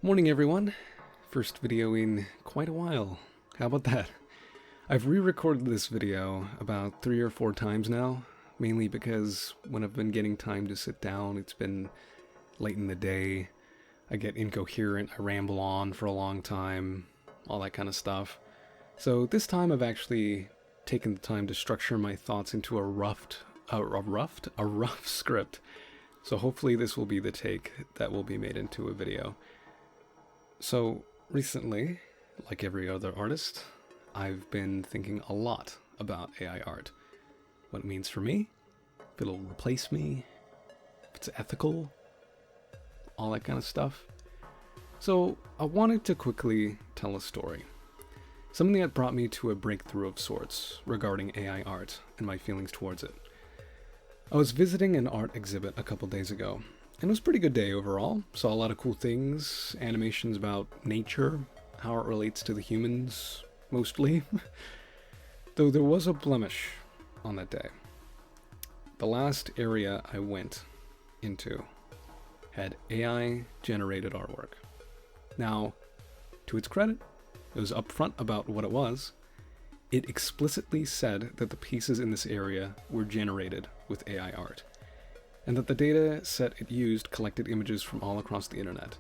Morning everyone. First video in quite a while. How about that? I've re-recorded this video about 3 or 4 times now, mainly because when I've been getting time to sit down, it's been late in the day, I get incoherent, I ramble on for a long time, all that kind of stuff. So this time I've actually taken the time to structure my thoughts into a rough script. So hopefully this will be the take that will be made into a video. So recently, like every other artist, I've been thinking a lot about AI art. What it means for me, if it'll replace me, if it's ethical, all that kind of stuff. So I wanted to quickly tell a story. Something that brought me to a breakthrough of sorts regarding AI art and my feelings towards it. I was visiting an art exhibit a couple days ago, and it was a pretty good day overall. Saw a lot of cool things, animations about nature, how it relates to the humans, mostly. Though there was a blemish on that day. The last area I went into had AI-generated artwork. Now, to its credit, it was upfront about what it was. It explicitly said that the pieces in this area were generated with AI art, and that the data set it used collected images from all across the internet.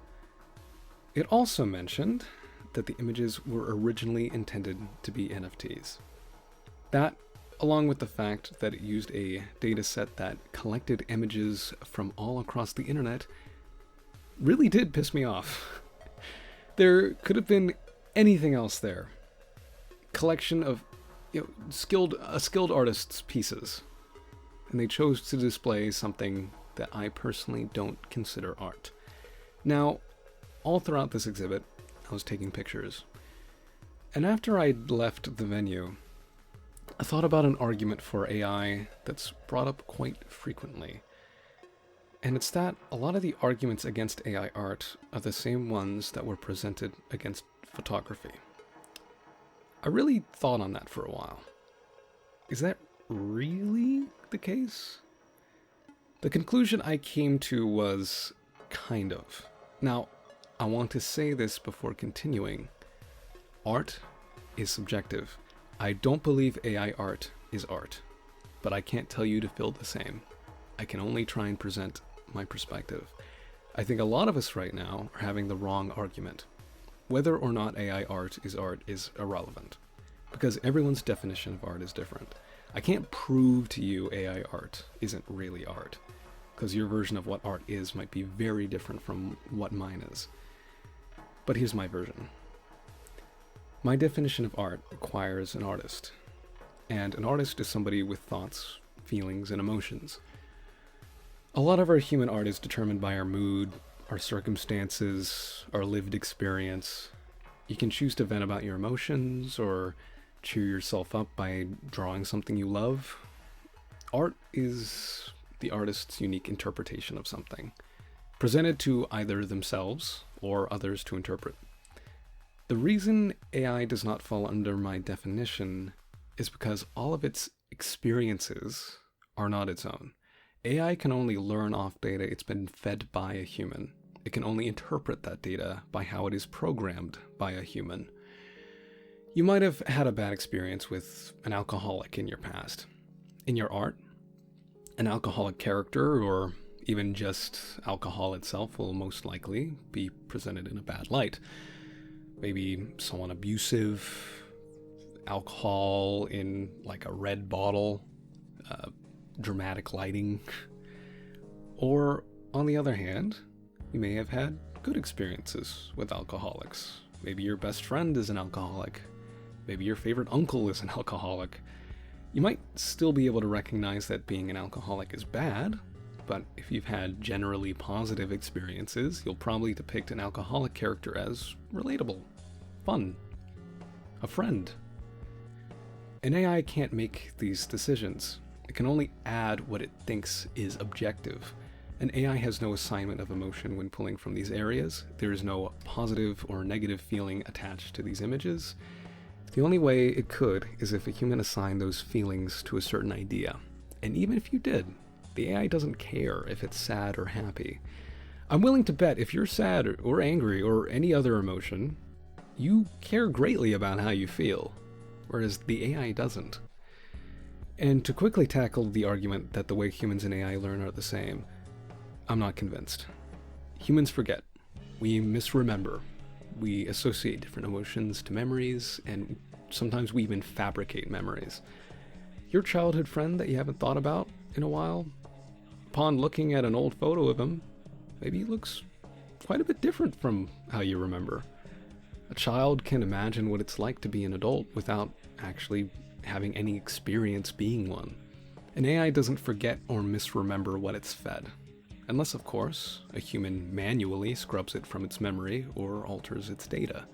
It also mentioned that the images were originally intended to be NFTs. That, along with the fact that it used a data set that collected images from all across the internet, really did piss me off. There could have been anything else there. Collection of skilled artist's pieces, and they chose to display something that I personally don't consider art. Now, all throughout this exhibit, I was taking pictures, and after I'd left the venue, I thought about an argument for AI that's brought up quite frequently. And it's that a lot of the arguments against AI art are the same ones that were presented against photography. I really thought on that for a while. Is that really the case? The conclusion I came to was kind of. Now, I want to say this before continuing. Art is subjective. I don't believe AI art is art, but I can't tell you to feel the same. I can only try and present my perspective. I think a lot of us right now are having the wrong argument. Whether or not AI art is irrelevant, because everyone's definition of art is different. I can't prove to you AI art isn't really art, because your version of what art is might be very different from what mine is. But here's my version. My definition of art requires an artist, and an artist is somebody with thoughts, feelings, and emotions. A lot of our human art is determined by our mood, our circumstances, our lived experience. You can choose to vent about your emotions or cheer yourself up by drawing something you love. Art is the artist's unique interpretation of something, presented to either themselves or others to interpret. The reason AI does not fall under my definition is because all of its experiences are not its own. AI can only learn off data it's been fed by a human. It can only interpret that data by how it is programmed by a human. You might have had a bad experience with an alcoholic in your past. In your art, an alcoholic character, or even just alcohol itself, will most likely be presented in a bad light. Maybe someone abusive, alcohol in like a red bottle, dramatic lighting. Or, on the other hand, you may have had good experiences with alcoholics. Maybe your best friend is an alcoholic. Maybe your favorite uncle is an alcoholic. You might still be able to recognize that being an alcoholic is bad, but if you've had generally positive experiences, you'll probably depict an alcoholic character as relatable, fun, a friend. An AI can't make these decisions. It can only add what it thinks is objective. An AI has no assignment of emotion when pulling from these areas. There is no positive or negative feeling attached to these images. The only way it could is if a human assigned those feelings to a certain idea. And even if you did, the AI doesn't care if it's sad or happy. I'm willing to bet if you're sad or angry or any other emotion, you care greatly about how you feel, whereas the AI doesn't. And to quickly tackle the argument that the way humans and AI learn are the same, I'm not convinced. Humans forget. We misremember. We associate different emotions to memories, and sometimes we even fabricate memories. Your childhood friend that you haven't thought about in a while, upon looking at an old photo of him, maybe he looks quite a bit different from how you remember. A child can imagine what it's like to be an adult without actually having any experience being one. An AI doesn't forget or misremember what it's fed. Unless, of course, a human manually scrubs it from its memory or alters its data.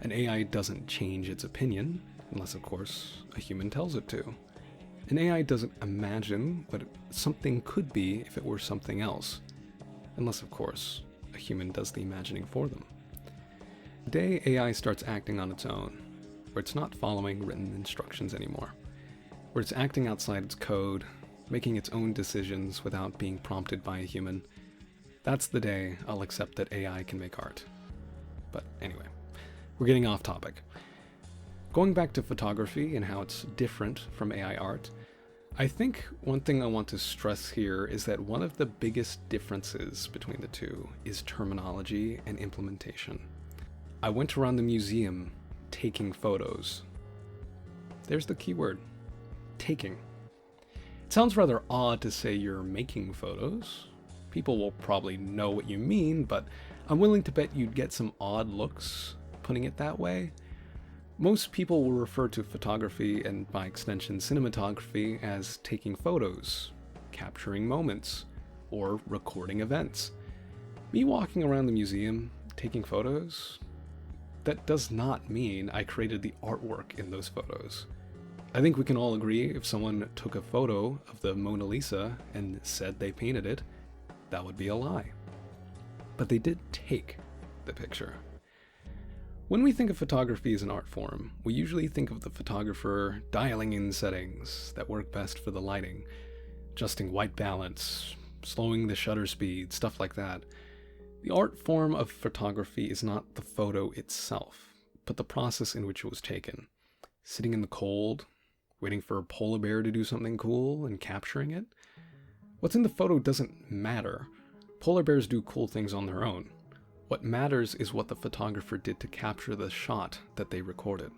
An AI doesn't change its opinion, unless, of course, a human tells it to. An AI doesn't imagine what something could be if it were something else, unless, of course, a human does the imagining for them. The day AI starts acting on its own, where it's not following written instructions anymore, where it's acting outside its code, making its own decisions without being prompted by a human, that's the day I'll accept that AI can make art. But anyway, we're getting off topic. Going back to photography and how it's different from AI art, I think one thing I want to stress here is that one of the biggest differences between the two is terminology and implementation. I went around the museum taking photos. There's the key word, taking. It sounds rather odd to say you're making photos. People will probably know what you mean, but I'm willing to bet you'd get some odd looks putting it that way. Most people will refer to photography, and by extension cinematography, as taking photos, capturing moments, or recording events. Me walking around the museum taking photos, that does not mean I created the artwork in those photos. I think we can all agree if someone took a photo of the Mona Lisa and said they painted it, that would be a lie. But they did take the picture. When we think of photography as an art form, we usually think of the photographer dialing in settings that work best for the lighting, adjusting white balance, slowing the shutter speed, stuff like that. The art form of photography is not the photo itself, but the process in which it was taken. Sitting in the cold, waiting for a polar bear to do something cool, and capturing it. What's in the photo doesn't matter. Polar bears do cool things on their own. What matters is what the photographer did to capture the shot that they recorded.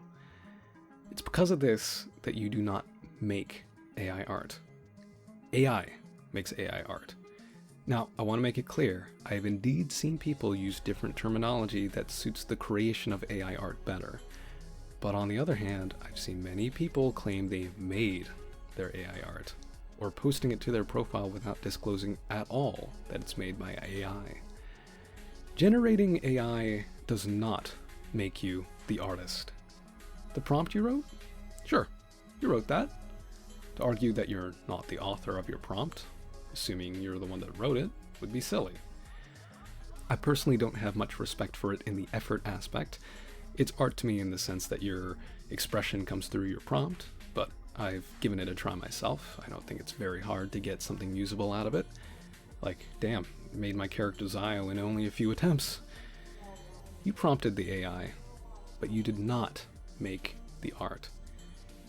It's because of this that you do not make AI art. AI makes AI art. Now, I want to make it clear, I have indeed seen people use different terminology that suits the creation of AI art better. But on the other hand, I've seen many people claim they've made their AI art, or posting it to their profile without disclosing at all that it's made by AI. Generating AI does not make you the artist. The prompt you wrote? Sure, you wrote that. To argue that you're not the author of your prompt, assuming you're the one that wrote it, would be silly. I personally don't have much respect for it in the effort aspect. It's art to me in the sense that your expression comes through your prompt, but I've given it a try myself. I don't think it's very hard to get something usable out of it. Like, damn, made my character Zio in only a few attempts. You prompted the AI, but you did not make the art.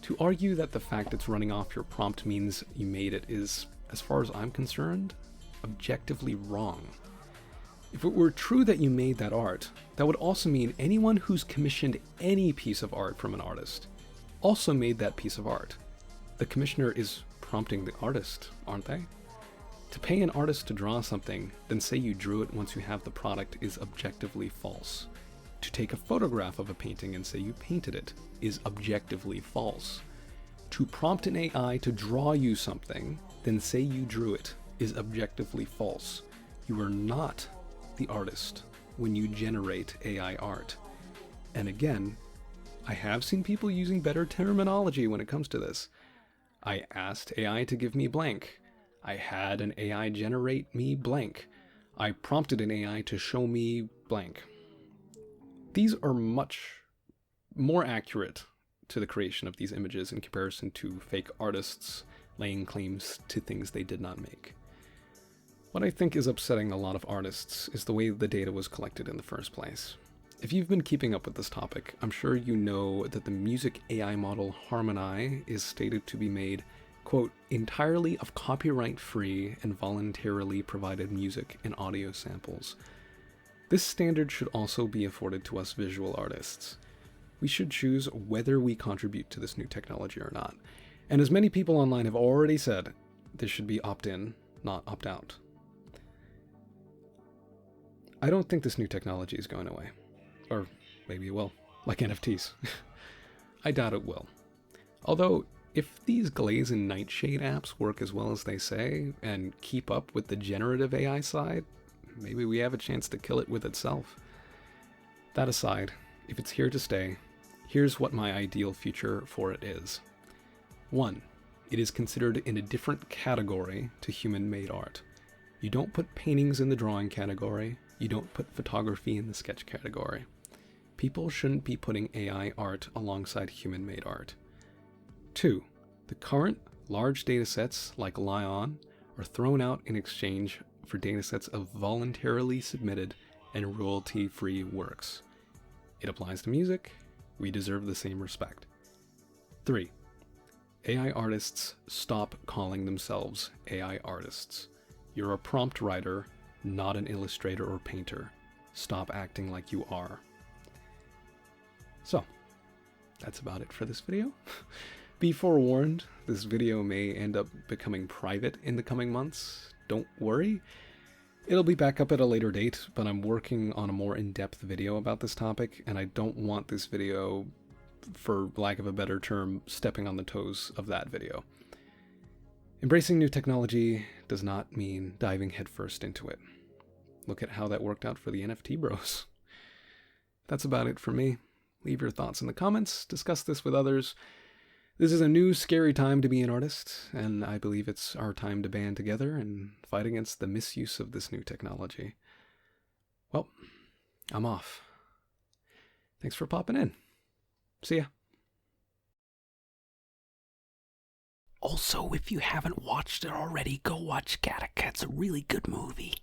To argue that the fact it's running off your prompt means you made it is, as far as I'm concerned, objectively wrong. If it were true that you made that art, that would also mean anyone who's commissioned any piece of art from an artist also made that piece of art. The commissioner is prompting the artist, aren't they? To pay an artist to draw something, then say you drew it once you have the product is objectively false. To take a photograph of a painting and say you painted it is objectively false. To prompt an AI to draw you something, then say you drew it is objectively false. You are not the artist when you generate AI art. And again, I have seen people using better terminology when it comes to this. I asked AI to give me blank. I had an AI generate me blank. I prompted an AI to show me blank. These are much more accurate to the creation of these images in comparison to fake artists laying claims to things they did not make. What I think is upsetting a lot of artists is the way the data was collected in the first place. If you've been keeping up with this topic, I'm sure you know that the music AI model Harmony is stated to be made, quote, entirely of copyright-free and voluntarily provided music and audio samples. This standard should also be afforded to us visual artists. We should choose whether we contribute to this new technology or not. And as many people online have already said, this should be opt-in, not opt-out. I don't think this new technology is going away. Or maybe it will, like NFTs. I doubt it will. Although, if these Glaze and Nightshade apps work as well as they say, and keep up with the generative AI side, maybe we have a chance to kill it with itself. That aside, if it's here to stay, here's what my ideal future for it is. 1. It is considered in a different category to human-made art. You don't put paintings in the drawing category, you don't put photography in the sketch category. People shouldn't be putting AI art alongside human-made art. 2. The current large datasets like Lion are thrown out in exchange for datasets of voluntarily submitted and royalty-free works. It applies to music. We deserve the same respect. 3. AI artists stop calling themselves AI artists. You're a prompt writer, not an illustrator or painter. Stop acting like you are. So, that's about it for this video. Be forewarned, this video may end up becoming private in the coming months. Don't worry. It'll be back up at a later date, but I'm working on a more in-depth video about this topic, and I don't want this video, for lack of a better term, stepping on the toes of that video. Embracing new technology does not mean diving headfirst into it. Look at how that worked out for the NFT bros. That's about it for me. Leave your thoughts in the comments, discuss this with others. This is a new, scary time to be an artist, and I believe it's our time to band together and fight against the misuse of this new technology. Well, I'm off. Thanks for popping in. See ya. Also, if you haven't watched it already, go watch Gattaca. It's a really good movie.